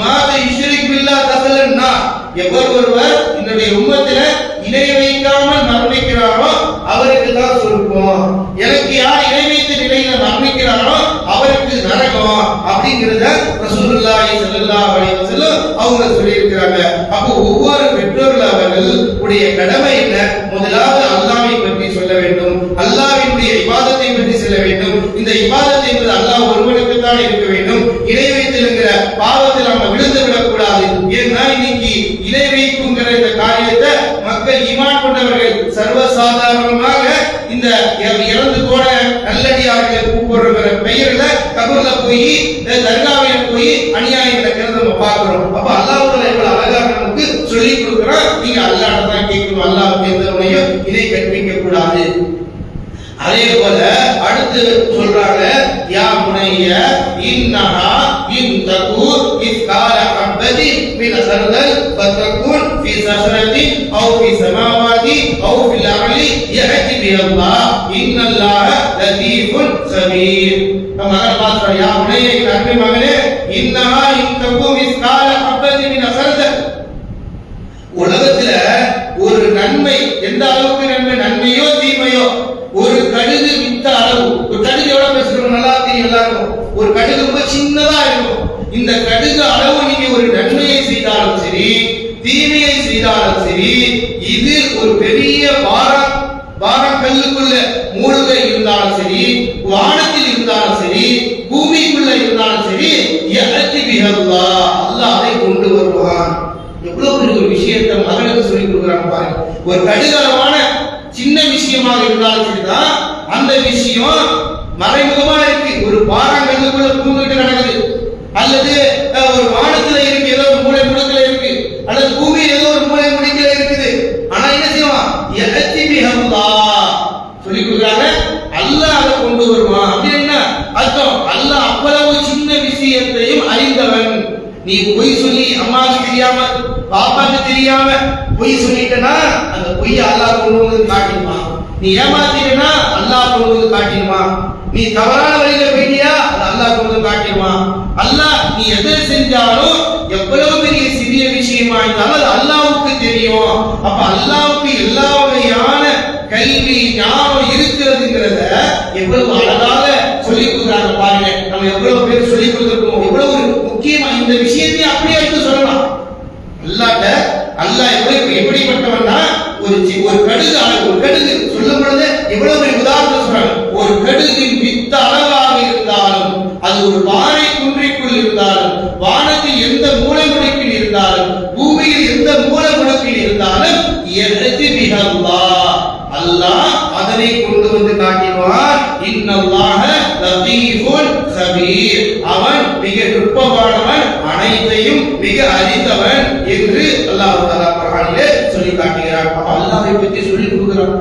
B: மாத யுஷ்ரிக் பில்லாஹ் தஸல் நார். எவர் ஒருவர் என்னுடைய உம்மத்தில இணை வைக்காமல் மரணிக்கிறாரோ அவருக்கு தான் சொர்க்கம். எனக்கு யார் இணை வைத்த நிலையில மரணிக்கிறாரோ அவருக்கு நரகம் அப்படிங்கறத ரசூலுல்லாஹி ஸல்லல்லாஹு அலைஹி வஸல்லம் அவங்க சொல்லி இருக்கிறாங்க. அப்போ ஒவ்வொரு பெற்றோர்கள் அவர்களுடைய கடமை என்ன? முதலாவது அல்லாஹ்வை பற்றி சொல்ல வேண்டும், அல்லாஹ்வினுடைய இபாதத்தை பற்றி சொல்ல வேண்டும். இந்த இபாதத்தை என்பது அல்லாஹ் ஒருவனுக்கு தான் இருக்க வேண்டும். இணை வைத்தல்ங்கிற பாவத்தில் நாம விழுந்து விடக்கூடாது. ஏன்னா இன்னைக்கு இணை வைக்குங்கிற இந்த காரியத்தை மக்கள் ஈமான் கொண்டவர்கள் சர்வசாதாரணமாக இந்த இறந்து போன நல்லடியார்கள் கூப்பிடுற பெயர்ல கபர்ல போய் தர்காவில போய் அநியாயம் நடக்கிறத நம்ம பார்க்கிறோம். அப்ப அல்லாஹ் எவ்வளவு அழகா நமக்கு சொல்லி கொடுக்கிறான். நீங்க அல்லாஹ் தான் கேட்கணும், அல்லாஹ் எந்தவனையும் இணை கற்பிக்க கூடாது. அதே போல அடுத்து சொல்றாங்க, யா புனைய இன்னஹா இன் தகு இஸ்கால ஹப்பதி மின் சர்தல் ஃபதகுன் ஃபீ சஹரதி அவ் ஃபீ சமாவாதி அவ் ஃபில் அர்லி யஹதி பில்லாஹ் இன்னல்லாஹ லதீஃபுன் கபீர். மகன் பாத்ரா, யா புனைய அன்பு மகனே, இன்னஹா இன் தகு இஸ்கால ஹப்பதி மின் சர்தல். உலகத்துல ஒரு நன்மை எந்த அளவுக்கு நன்மையோ தீமையோ, ஒரு கடுகு வித்த அளவு, ஒரு கடுகு எவ்வளவு பேசுறோம் நல்லா தெரியும் எல்லாருக்கும். ஒரு கடுகு ரொம்ப சின்னதா இருக்கும். இந்த கடுகு அளவு நீங்க ஒரு நன்மையை செய்தாலும் சரி, தீமையை செய்தாலும் சரி, இது ஒரு பெரிய கல்லுக்குள்ள மூழ்க இருந்தாலும் சரி, வானத்தில் இருந்தாலும் சரி, பூமிக்குள்ள இருந்தாலும் சரி, யஅதி பிஹல்லாஹ், அல்லாஹ் அதை கொண்டு வருவான். எவ்வளவு பெரிய ஒரு விஷயத்தை மகனுக்கு சொல்லி கொடுக்குறாங்க பாருங்க. ஒரு கடுகளவான சின்ன விஷயமாக இருந்தாலும் சரிதான், அந்த விஷயம் மறைமுகமா இருக்கு. ஒரு பாறாங்கல்லுக்குள்ள பூமிட்டு நடக்குது, அல்லது ஒரு வானத்துல இருக்கு, ஏதோ ஒரு மூளை முடுக்கல இருக்கு, அல்லது பூமி ஏதோ ஒரு மூளை முடுக்கல இருக்குது. ஆனா என்ன செய்வான்? யஅதி பிஹல்லாஹ் சொல்லி கொடுக்குறாங்க, அல்லாஹ் அதை கொண்டு வருவான். அப்படின்னா அர்த்தம், அல்லாஹ் அவ்வளவு சின்ன விஷயத்தையும் அறிந்தவன். நீ பொய் சொல்லி அம்மாவுக்கு தெரியாம பாப்பாக்கு தெரியாம பொய் சொல்லிட்டனா அந்த பொய் அல்லாஹ் கொண்டு வந்து காட்டிடுவான். நீ ஏமாத்தினா அல்லாஹ் கொண்டு வந்து காட்டிடுவான். நீ தவறான வழியில போயிட்டியா அது அல்லாஹ் கொண்டு வந்து காட்டிடுவான். அல்லாஹ் நீ எதை செஞ்சாலும் எவ்வளவு பெரிய சிறிய விஷயமா இருந்தாலும் அது அல்லாஹ்வுக்கு தெரியும். அப்ப அல்லாஹ்வுக்கு எல்லா வகையான கல்வி ஞானம் இருக்கிறதுங்கிறத எவ்வளவு அழகாக சொல்லி கொடுக்குறாங்க பாருங்க. நம்ம எவ்வளவு பேர் சொல்லி கொடுத்துருக்கோம், எவ்வளவு முக்கியமா இந்த விஷயத்தை அப்படியே எடுத்து சொல்லலாம். அல்லாஹ் எப்படிப்பட்டவன்னா ஒரு கடுகு அளவு, ஒரு கடுகு சொல்லும் பொழுது எவ்வளவு பெரிய உதாரணம் சொல்றாங்க. ஒரு கடுகின் வித்த அளவாக இருந்தாலும், அது ஒரு பாறை குன்றிக்குள் இருந்தாலும், வானத்தில் எந்த மூலை முடுக்கில் இருந்தாலும், பூமியில் எந்த மூலை முடுக்கில் இருந்தாலும், யஅதி பிஹல்லாஹ், அல்லாஹ் அதனை கொண்டு வந்து காட்டிடுவான். இன்னல்லாஹ லதீஃபுன் கபீர், அவன் மிக நுட்பமானவன், அனைத்தையும் மிக அறிந்தவன் என்று அல்லாஹ் தஆலா குர்ஆனிலே சொல்லி காட்டுகிறார். அப்ப அல்லாஹ்வை பற்றி சொல்லி கொடுக்கிறான்.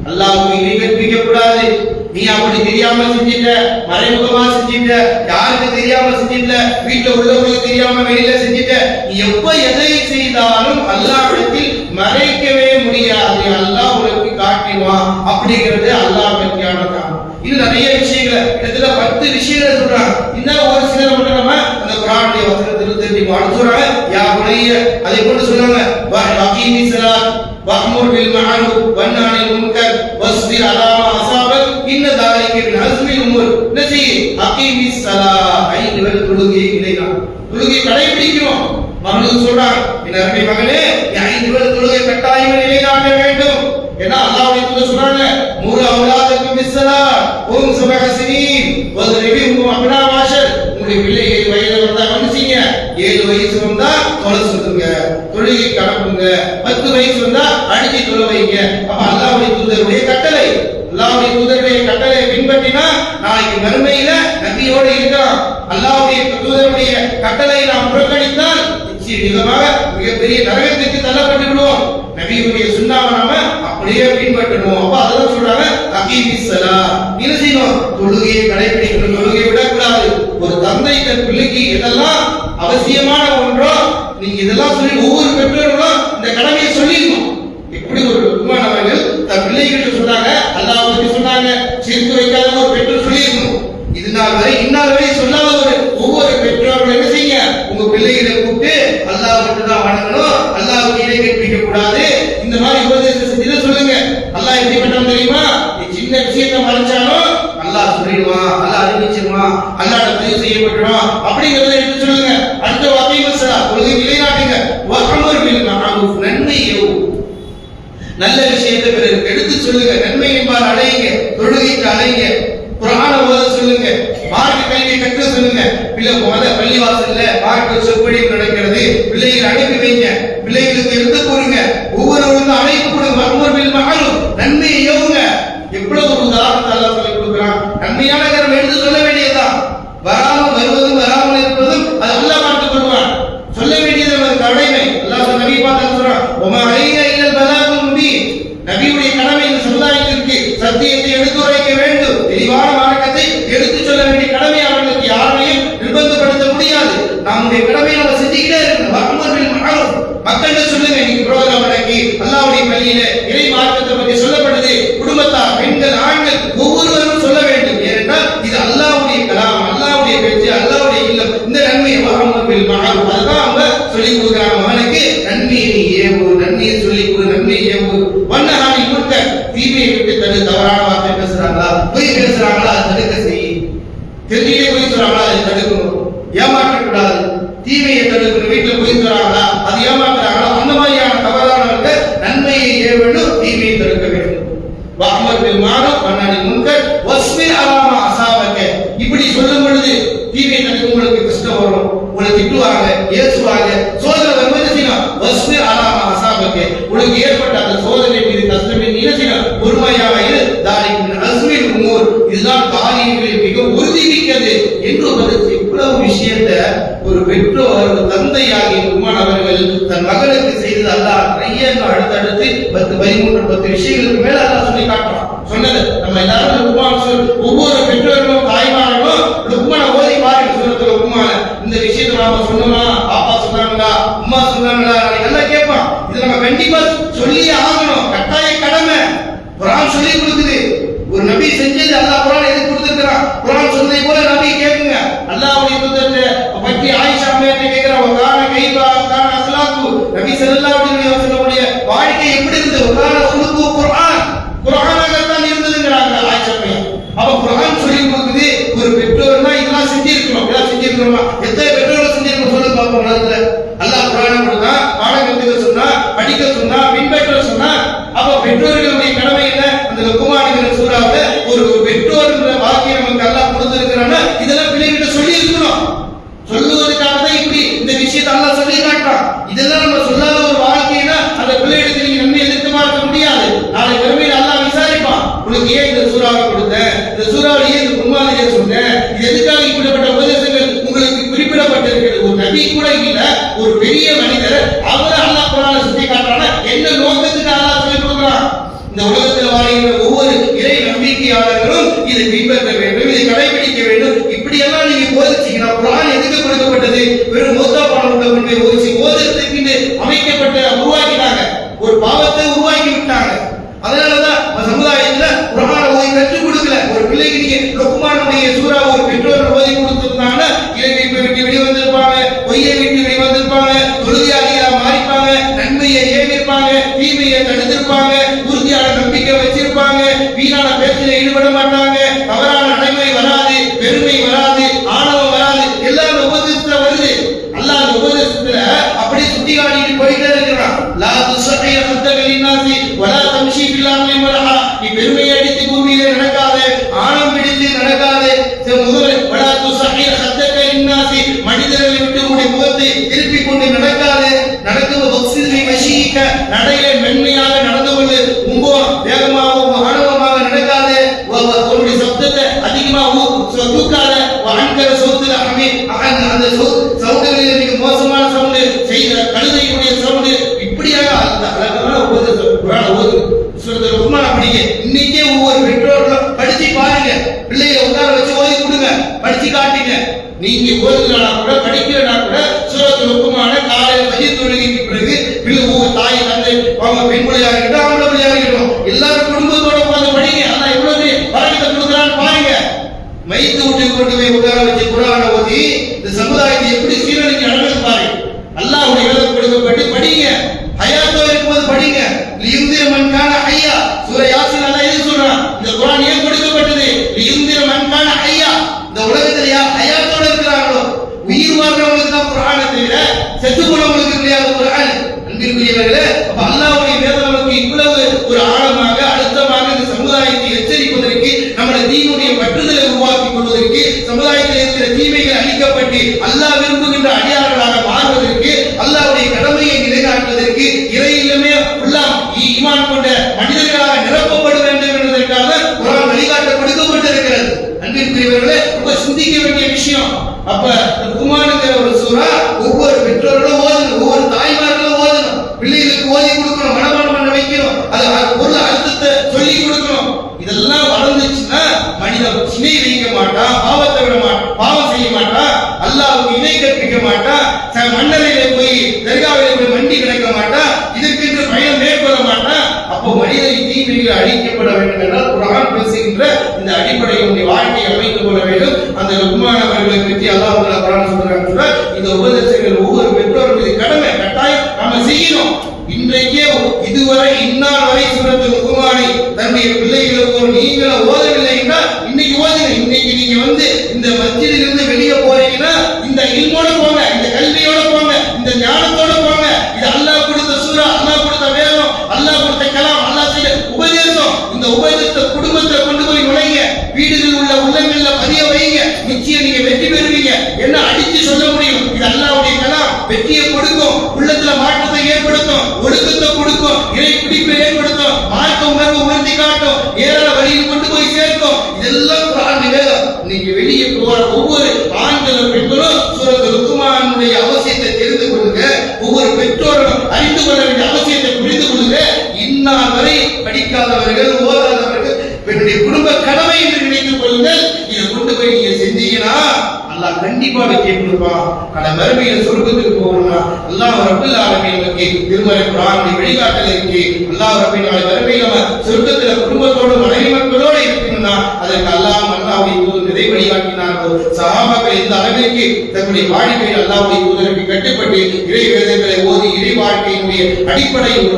B: அல்லாஹ்வுக்கு இணை கற்பிக்க கூடாது. நீ அப்படி தெரியாம செஞ்சிட்ட, மறைமுகமா செஞ்சிட்ட, யாருக்கு தெரியாம செஞ்சிட்ட, வீட்டுல உள்ளவங்களுக்கு தெரியாம வெளியில செஞ்சிட்ட, நீ எப்ப எதை செய்தாலும் அல்லாஹ்விடத்தில் மறைக்கவே முடியாது. அல்லாஹ் உனக்கு காட்டுவான். அப்படிங்கிறது அல்லாஹ் பற்றியான காரணம். இது நிறைய விஷயங்கள், கிட்டத்தட்ட 10 விஷயங்கள் சொல்றாங்க. இன்னும் ஒரு சிலர் மட்டும் நம்ம அந்த குர்ஆனுடைய வசனத்தில் தெரிஞ்சுக்கணும். சொல்றாங்க, யா புனைய, அதை கொண்டு சொன்னாங்க, வஅகீமி ஸலாத் வஅமுர் பில் மஅரூஃப் வன்ஹி அனில் முன்கர் வஸ்பிர் அலா மா அஸாபக் இன்ன தாலிக மின் அஸ்மில் உமூர். நசி அகீமி ஸலாத், 5 அவர்கள் தொழுகையை நிலைநாட்டு, தொழுகையை கடைபிடிக்கிறோம். மகனுக்கு சொல்றாங்க, என் அருமை மகனே, 5 வேளை தொழுகை கட்டாயம் நிலைநாட்ட வேண்டும். ஏன்னா அல்லாஹ்வுடைய தூதர் சொல்றாங்க, மூரு அவுலாதுக்கும் பிஸ்ஸலாத் ஓம் சுபஹசினீன் வதரிபிஹும் அப்னா வாஷர். உங்களுடைய பிள்ளை 7 வயது வந்தா வந்துச்சீங்க, 7 வயசு வந்தா தொலை சொல்லுங்க, தொழுகை கடப்புங்க, 10 வயசு வந்தா அடிச்சு தொலை வைங்க. அப்ப அல்லாஹ்வுடைய தூதருடைய கட்டளை, அல்லாஹ்வுடைய தூதருடைய கட்டளை பின்பற்றினா நாளைக்கு மறுமையில நபியோடு இருக்கலாம். அல்லாஹ்வுடைய தூதருடைய கட்டளை நாம் புறக்கணித்தால் நிச்சயமாக மிகப்பெரிய நரகத்துக்கு தள்ளப்பட்டு விடுவோம். நபியுடைய சுன்னாவை நாம அப்படியே பின்பற்றணும். அப்ப அதெல்லாம் சொல்றாங்க, அகீமிஸ் ஸலாத், என்ன செய்யணும்? தொழுகையை கடைபிடிக்கணும், தொழுகையை விடக்கூடாது. ஒரு தந்தை தன் பிள்ளைக்கு எதெல்லாம் அவசியமான ஒன்றோ நீங்க இதெல்லாம் சொல்லி ஒவ்வொரு பெற்றோர்களும் இந்த கடமையை சொல்லிடணும். எப்படி ஒரு லுக்மானவர்கள் தன் பிள்ளைகிட்ட சொன்னாங்க, அல்லாஹ் பத்தி சொன்னாங்க, சிரித்து வைக்காத ஒரு பெற்றோர் சொல்லிடணும். இது நாள் வரை இந்நாள் வரை சொல்லாத ஒரு ஒவ்வொரு பெற்றோர்கள் என்ன செய்யுங்க, உங்க பிள்ளைகளை கூப்பிட்டு அல்லாஹ் மட்டும் தான் வணங்கணும், அல்லாஹ்வுக்கு இணை கற்பிக்க கூடாது, இந்த மாதிரி உபதேசம் செஞ்சு சொல்லுங்க. அல்லாஹ் எப்படிப்பட்டவன் தெரியுமா? நீ சின்ன விஷயத்தை மறைச்சாலும் அல்லாஹ் சொல்லிடுவான், அல்லாஹ் அறிவிச்சிருவான், அல்லாஹ்ட பதிவு செய்யப்பட்டுடும் அப்படிங்கறத எடுத்து சொல்லுங்க. அடுத்த வார்த்தை மசலா, தொழுகை நிலைநாட்டுங்க. வஅமர் பில் மஅரூஃப், நன்மை ஏவு, நல்ல விஷயத்தை பிறருக்கு எடுத்து சொல்லுங்க. நன்மை என்பார் அடையுங்க, தொழுகைக்கு அடையுங்க, குர்ஆனை ஓத சொல்லுங்க, மார்க்க கல்வியை கற்க சொல்லுங்க. பிள்ளை போத பள்ளிவாசல்ல மார்க்க சொற்பொழிவு நடக்கிறது, பிள்ளைகளை அனுப்பி வைங்க, பிள்ளைகளுக்கு எடுத்து கூறுங்க, ஒவ்வொருவருக்கும் அழைப்பு கொடுங்க. வஅமர் பில் மஅரூஃப், நன்மையை ஏவுங்க. எவ்வளவு ஒரு உதாரணத்தை அல்லாஹ் சொல்லி கொடுக்கிறான். நன்மையான காரியம் எடுத்து சொல்ல வேண்டியதுதான். வராமல் வருவதும் வராமல் இருப்பதும் அது அல்லாஹ் பார்த்துக் கொள்வான். சொல்ல வேண்டியது நமது கடமை. அல்லாஹ் நபி பார்த்து சொல்றான், வமா அலைனா இல்லல் பலாகுல் முபீன், நபியுடைய கடமை இந்த சமுதாயத்திற்கு சத்தியத்தை எடுத்துரைக்க வேண்டும், தெளிவான மார்க்கத்தை எடுத்து சொல்ல வேண்டிய கடமை அவர்களுக்கு யாரையும் நிர்பந்தப்படுத்த முடியாது. நம்முடைய கடமையை நம்ம செஞ்சுக்கிட்டே இருக்கணும். வஅமர் பில் மஅரூஃப், மக்கள்கிட்ட சொல்லுங்க. நீங்க புரோகிராம் நடக்கி அல்லாஹ்வுடைய பள்ளியில இறை மார்க்கத்தை பற்றி சொல்லப்படுது, குடும்பத்தார், பெண்கள், ஆண்கள் ஒவ்வொருவரும் சொல்ல வேண்டும். ஏனென்றால் இது அல்லாஹ்வுடைய கலாம், அல்லாஹ்வுடைய பேச்சு, அல்லாஹ்வுடைய இல்லம். இந்த நன்மையை வஅமர் பில் மஅரூஃப், அதுதான் அவங்க சொல்லி கொடுக்குறாங்க. மகனுக்கு நன்மையை ஏவு, நன்மையை சொல்லி கொடு, நன்மையை ஏவு. வன்னஹானி முன்கர், தீமையை விட்டு தடு. தவறான வார்த்தை பேசுறாங்களா, பொய் பேசுறாங்களா, அதை தடுக்க செய். தெரிஞ்சிலே பொய் சொல்றாங்களா, அதை தடுக்கணும். ஏமாற்றக்கூடாது, தீமையை தடுக்கணும். வீட்டுல பொய் சொல்றாங்களா, அது ஏமாற்றுறாங்களா, அந்த மாதிரியான தவறானவர்கள் நன்மையை ஏவணும், தீமையை தடுக்க வேண்டும். வஅமர் பில் மஅரூஃப் வன்னஹானி முன்கர் வஸ்பிர் அலா மா அஸாபக. இப்படி சொல்லும் பொழுது தீமையை தடுக்க உங்களுக்கு கஷ்டம் வரும், உங்களை திட்டுவாங்க, ஏசுவாங்க, சோதனை வரும்போது செய்யணும். வஸ்பிர் அலா மா அஸாபக, உங்களுக்கு ஏற்பட்ட அந்த சோதனை மீது கஷ்டமே நீ செய்யணும், பொறுமையாக இரு. தாலிக மின் அஸ்மில் உமூர், இதுதான் காரியங்களில் மிக உறுதிமிக்கது என்று பதில். இவ்வளவு விஷயத்தை ஒரு பெற்றோர், ஒரு தந்தையாகிய உமர் அவர்கள் தன் மகனுக்கு செய்தது அல்லாஹ் நிறைய அடுத்தடுத்து 10 விஷயங்களுக்கு மேல அல்லாஹ் சொல்லி காட்டுறான். சொன்னது நம்ம எல்லாரும் ஒவ்வொரு பெற்றோர்களும் தாய்மார்களும் லுக்மானை ஓதி பாருங்க. சூரத்துல லுக்மான இந்த விஷயத்தை நாம சொன்னோமா, பாப்பா சொன்னாங்களா, அம்மா சொன்னாங்களா, எல்லாம் கேட்பான். இதை நம்ம கண்டிப்பா சொல்லியே ஆகணும், கட்டாய கடமை. குர்ஆன் சொல்லி கொடுக்குது. ஒரு நபி செஞ்சது அல்லாஹ் குர்ஆன் எதுக்கு கொடுத்திருக்கான்? குர்ஆன் சொன்னதை போல நபி கேக்குங்க. அல்லாஹ்வுடைய தூதரை பற்றி ஆயிஷா அம்மையார் கேக்குறாங்க, கான கைபா கான அஸ்லாகு, நபி ஸல்லல்லாஹு அலைஹி வஸல்லம் வாழ்க்கை எப்படி இருந்தது? கான குலுகு குர்ஆன், குர்ஆனாக தான் இருந்ததுங்கறாங்க ஆயிஷா அம்மையார். அப்ப குர்ஆன் சொல்லி கொடுக்குது. ஒரு பெற்றோர்னா இதெல்லாம் செஞ்சிருக்கணும், இதெல்லாம் செஞ்சிருக்கணுமா? எத்தனை பெற்றோர்கள் செஞ்சிருக்கணும் சொல்லுங்க பாப்போம். உலகத்துல அல்லாஹ் குர்ஆனை கொடுத்தா, பாடம் கத்துக்க சொன்னா, படிக்க சொன்னா, பின்பற்ற சொன்னா, அப்ப பெற்றோர்களுடைய கடமை என்ன? அந்த லுக்மான்ங்கிற சூறாவுல ஒரு பெற்றோர்ங்கிற வாக்கியம் நமக்கு அல்லாஹ் கொடுத்திருக்கிறான்னா இதெல்லாம் பிள்ளைகிட்ட சொல்லி இருக்கணும். சொல்லுவதற்காக தான் இப்படி இந்த விஷயத்தை அல்லாஹ் சொல்லி காட்டுறான். இதெல்லாம் நம்ம சொல்லாத ஒரு வாழ்க்கைனா அந்த பிள்ளைகளுக்கு நீங்க நன்மை எதிர்பார்க்க முடியாது. நாளை மறுமையில் அல்லாஹ் விசாரிப்பான், உனக்கு ஏன் இந்த சூறாவை கொடுத்தேன், இந்த சூறாவில் ஏன் இந்த குர்ஆனை சொன்னேன், இது எதுக்காக இப்படிப்பட்ட உபதேசங்கள் உங்களுக்கு குறிப்பிடப்பட்டிருக்கிறது? ஒரு நபி கூட இல்ல, ஒரு பெரிய மனிதர், அவரை அல்லாஹ் குர்ஆனை சுட்டி காட்டுறானா என்ன நோக்கத்துக்கு அல்லாஹ் சொல்லி கொடுக்குறான்? இந்த உலகத்தில் வாழ்கிற ஒவ்வொரு இறை நம்பிக்கையாளர்களும் இதை பின்பற்ற வேண்டும், இதை கடைபிடிக்க வேண்டும். இப்படி எல்லாம் நீங்க போதிச்சீங்கன்னா குர்ஆன் எதுக்கு கொடுக்கப்பட்டது? வெறும் மூத்தா பாடம் கொண்டு போய் ஓதுறதுக்கு அமைக்கப்பட்ட உருவாக்கினாங்க, ஒரு பாவத்தை உருவாக்கி விட்டாங்க. அதனாலதான் சமுதாயத்துல குர்ஆனை ஓதி கற்றுக் கொடுக்கல. ஒரு பிள்ளைக்கு நீங்க லுக்மானுடைய சூறா ஒரு பெற்றோர் ஓதி கொடுத்திருந்தாங்கன்னா இறைவை விட்டு வெளிவந்திருப்பாங்க, பொய்யை விட்டு வெளிவந்திருப்பாங்க, தொழுகையாளியா மாறிப்பாங்க, நன்மையை ஏவிருப்பாங்க, தீமையை தடுத்திருப்பாங்க, உறுதியான நம்பிக்கை வச்சிருப்பாங்க, வீணான பேச்சில் ஈடுபட மாட்டாங்க, தவறான நடைமுறை வராது, பெருமை வராது, ஆணவம் வராது, எல்லா நீங்க ஓதுனா கூட படிக்கிறனா கூட சூரத்துல் லுக்மான காலையில் ஃபஜ்ர் தொழுகைக்கு பிறகு ஒவ்வொரு தாய் தந்தை அவங்க பெண்மொழியாக இருக்கட்டும் ஆம்பளை மொழியாக இருக்கட்டும் எல்லாரும் குடும்பத்தோட உட்கார்ந்து படிங்க. அல்லாஹ் எவ்வளவு பரக்கத்தை கொடுக்குறான்னு பாருங்க. மைத்து விட்டு கொண்டு போய் உட்கார வச்சு குர்ஆனை ஓதி இந்த சமுதாயத்தை எப்படி சீரழிஞ்சு நடந்து பாருங்க. அல்லாஹ்வுடைய வேதம் கொடுக்கப்பட்டு படிங்க. ஹயாத்தோ இருக்கும்போது படிங்க. லியுந்திர மன் கான ஹய்யா சூரா யாசின் அல்லாஹ் இது சொல்றான். இந்த குர்ஆன் ஏன் கொடுக்கப்பட்டது? லியுந்திர மன் கான ஹய்யா. இந்த உலகத்துல யார் ஹயாத்தோட இருக்கிறாங்களோ உயிர் வாழ்றவங்களுக்கு தான் குர்ஆனை தவிர செத்து போனவங்களுக்கு கிடையாது குர்ஆன். அன்பிற்குரியவர்களே, அப்ப அல்லாஹ்வுடைய வேதம் நமக்கு இவ்வளவு ஒரு ஆழமாக அழுத்தமாக இந்த சமுதாயத்தை எச்சரிப்பதற்கு நம்முடைய தீனுடைய பற்றுதலை உருவாக்கிக் கொள்வதற்கு சமுதாயத்தில் இருக்கிற தீமைகள் அழிக்கப்பட்டு அல்லாஹ் விரும்புகின்ற அடியார்களாக மாறுவதற்கு அல்லாஹ்வுடைய கடமையை நிலைநாட்டுவதற்கு இறையிலுமே உள்ளம் ஈமான் கொண்ட மனிதர்களாக நிரப்பப்பட வேண்டும் என்பதற்காக குர்ஆன் வழிகாட்ட கொடுக்கப்பட்டிருக்கிறது. அன்பிற்குரியவர்களே, ரொம்ப சிந்திக்க வேண்டிய விஷயம். அப்ப லுக்மான்ங்கிற ஒரு சூரா ஒவ்வொரு பெற்றோர்களும் ஓதணும், ஒவ்வொரு தாய்மார்களும் ஓதணும், பிள்ளைகளுக்கு ஓதி கொடுக்கணும், மனப்பாடம் பண்ண வைக்கணும், அது பொருள் அர்த்தத்தை சொல்லி கொடுக்கணும். இதெல்லாம் வளர்ந்துச்சுன்னா மனிதன் சினை வைக்க மாட்டான், பாவத்தை விட மாட்டான், பாவம் செய்ய மாட்டான், அல்லாஹ்வுக்கு இணை கற்பிக்க மாட்டான், மன்னரையில போய் தர்காவில போய் மண்டி கிடக்க மாட்டான், இதற்கென்று பயணம் மேற்கொள்ள மாட்டான். அப்போ மனிதனை தீமைகள் அழிக்கப்பட வேண்டும் என்றால் குர்ஆன் பேசுகின்ற இந்த அடிப்படையை வாழ்க்கையை அமைத்துக் கொள்ள வேண்டும். அந்த லுக்மான் அவர்களை பற்றி அல்லாஹ் குர்ஆன் சொல்றாங்க. இந்த உபதேசங்கள் ஒவ்வொரு பெற்றோர்களுடைய கடமை கட்டாயம் நாம செய்யணும். இன்றைக்கே இதுவரை இந்நாள் வரை சூரத்துல் லுக்மானை தன்னுடைய பிள்ளைகளுக்கு நீங்களும் ஓதவில்லை என்றால் இன்னைக்கு ஓதுங்க. இன்னைக்கு நீங்க இந்த மஸ்ஜிதில் இருந்து வெளியே போறீங்கன்னா இந்த இல்மோட போங்க, இந்த கல்வியோட போங்க, இந்த ஞானத்தோட போங்க. இது அல்லாஹ் கொடுத்த சூரா, அல்லாஹ் கொடுத்த வேதம், அல்லாஹ் கொடுத்த கலாம், அல்லாஹ் செய்த உபதேசம். இந்த உபதேசத்தை குடும்பத்துல கொண்டு போய் நுழைங்க, வீடுகளில் உள்ள உள்ளங்கள்ல பதிய வைங்க. நிச்சயம் நீங்க வெற்றி பெறுவீங்க. என்ன அடிச்சு சொல்ல முடியும்? இது அல்லாஹ்வுடைய கலாம் வெற்றியை கொடுக்கும், உள்ளத்துல மாற்றத்தை ஏற்படுத்தும், ஒழுக்கத்தை கொடுக்கும், இறை பிடிப்பை ஏற்படுத்தும், மார்க்க உணர்வு உணர்த்தி காட்டும், ஏராள வழியில் கொண்டு போய் சேர்க்கும். இதெல்லாம் குர்ஆன் வேதம். இன்னைக்கு வெளியே போற ஒவ்வொரு ஆண்களும் பெண்களும் சூரத்துல் லுக்மானுடைய அவசியத்தை தெரிந்து கொள்ளுங்க. ஒவ்வொரு பெற்றோரும் அறிந்து கொள்ள வேண்டிய அவசியத்தை புரிந்து கொள்ளுங்க. இந்நாள் வரை படிக்காதவர்கள் ஓதாதவர்கள் என்னுடைய குடும்ப கடமை என்று நினைத்துக் கொள்ளுங்கள். இதை கொண்டு போய் நீங்க செஞ்சீங்கன்னா அல்லாஹ் கண்டிப்பா வெற்றி கொடுப்பான். கடை மறுமையில சொர்க்கத்துக்கு போகணும்னா அல்லாஹ் ரப்பல் ஆலமீன் நமக்கு திருமறை குர்ஆனுடைய வழிகாட்டல் இருக்கு. அல்லாஹ் ரப்பல் ஆலமீன் மறுமையில சொர்க்கத்துல குடும்பத்தோடு மனைவி மக்களோடு இருக்கணும்னா அதற்கு அல்லாஹ்வுடைய தூதர் இதை வழிகாட்டினார்கள். சஹாபாக்கள் இந்த அளவிற்கு தன்னுடைய வாழ்க்கையில் அல்லாஹ்வுடைய தூதருக்கு கட்டுப்பட்டு இறை வேதங்களை ஓதி இறை வாழ்க்கையினுடைய அடிப்படையில்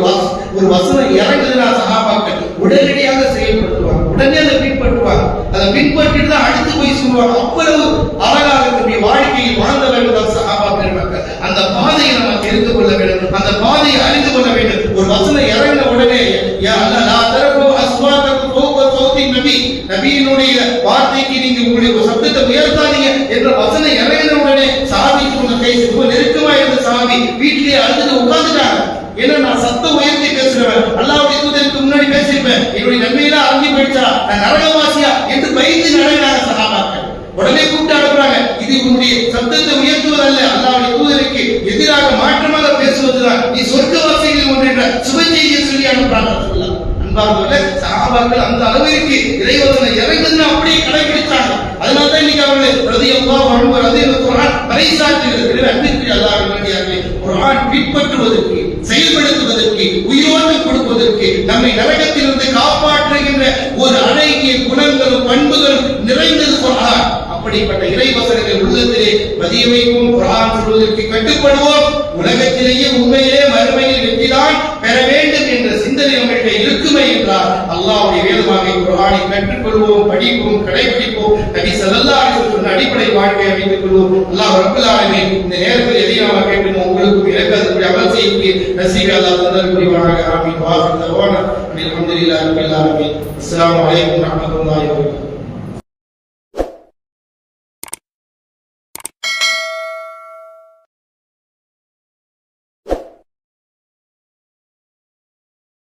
B: ஒரு வசனம் இறங்குதுன்னா சஹாபாக்கள் உடனடியாக செயல்படுத்துவாங்க, உடனே அதை பின்பற்றுவாங்க. அதை பின்பற்றிட்டு தான் அடுத்து போய் சொல்லுவாங்க. அவ்வளவு அழகாக தன்னுடைய வாழ்க்கையில் வாழ்ந்தவர்கள் சஹாபாக்கள் மக்கள். அந்த பாதையை நம்ம தெரிந்து கொள்ள வேண்டும், அந்த பாதையை அறிந்து கொள்ள வேண்டும். ஒரு வசனம் இறங்கின உடனே யா அல்லாஹ் லா தரஃபு அஸ்வாதக்கும் ஃபௌக சௌத்தி நபி, நபியினுடைய வார்த்தைக்கு நீங்க உங்களுடைய சத்தத்தை உயர்த்தாதீங்க என்ற வசனம் இறங்கின உடனே சஹாபிக்கு உங்க கை ரொம்ப நெருக்கமா இருந்த சஹாபி வீட்டிலேயே அழுது உட்கார்ந்துட்டாங்க. ஏன்னா நான் சத்தம் உயர்த்தி பேசுறேன், அல்லாஹ்வுடைய தூதருக்கு முன்னாடி பேசிருப்பேன், என்னுடைய நன்மையெல்லாம் அழிஞ்சு போயிடுச்சா, நான் நரகவாசியா என்று பயந்து நடக்கிறாங்க சஹாபாக்கள். உடனே கூப்பிட்டு அனுப்புறாங்க. இது உன்னுடைய சத்தத்தை உயர்த்துவதல்ல, அல்லாஹ்வுடைய தூதருக்கு எதிராக மாற்றமாக பேசுவதுதான், நீ சொர்க்கவாசிகள் ஒன்று என்ற சுப செய்தியை சொல்லி அனுப்புறாங்க. அன்பார்ந்தவர்களே, சஹாபாக்கள் அந்த அளவிற்கு இறைவசனம் இறங்குதுன்னு அப்படியே கடைபிடிச்சாங்க. அதனால்தான் இன்னைக்கு அவர்கள் ரலியல்லாஹு அன்ஹு ரலியல்லாஹு குர்ஆன் பறைசாற்றுகிறது. அன்பிற்குரிய அல்லாஹ்வின் அடியார்களே, குர்ஆன் பின்பற்றுவதற்கு, செயல்படுத்துவதற்கு, உயிரோட்டம் கொடுப்பதற்கு, நம்மை நரகத்திலிருந்து காப்பாற்றுகின்ற ஒரு அழகிய குணங்களும் பண்புகளும் நிறைந்தது குர்ஆன். அப்படிப்பட்ட இறைவசனங்கள் உள்ளத்திலே பதிய வைக்கும். குர்ஆன் சொல்வதற்கு கட்டுப்படுவோம். உலகத்திலேயே உண்மையிலே மறுமையில் வெற்றிதான் பெற வேண்டும் என்ற சிந்தனை நம்மிடையே இருக்குமே என்றால் அல்லாஹ்வுடைய வேதமாக குர்ஆனை கற்றுக்கொள்வோம், படிப்போம், கடைபிடிப்போம். நபி ஸல்லல்லாஹு அலைஹி வஸல்லம் சொன்ன அடிப்படை வாழ்க்கையை அமைத்துக் கொள்வோம். அல்லாஹ் ரப்பல் ஆலமீன் இந்த நேரத்தில் எதையும் நாம் கேட்கணும் உங்களுக்கு இறக்காதபடி அமல் செய்யக்கூடிய நசீபை அல்லாஹ் தந்தல் புரிவானாக. ஆமீன். வாஹிர் தவானா அல்ஹம்துலில்லாஹி ரப்பில் ஆலமீன். அஸ்ஸலாமு அலைக்கும் வரஹ்மத்துல்லாஹி வபரகாத்துஹு.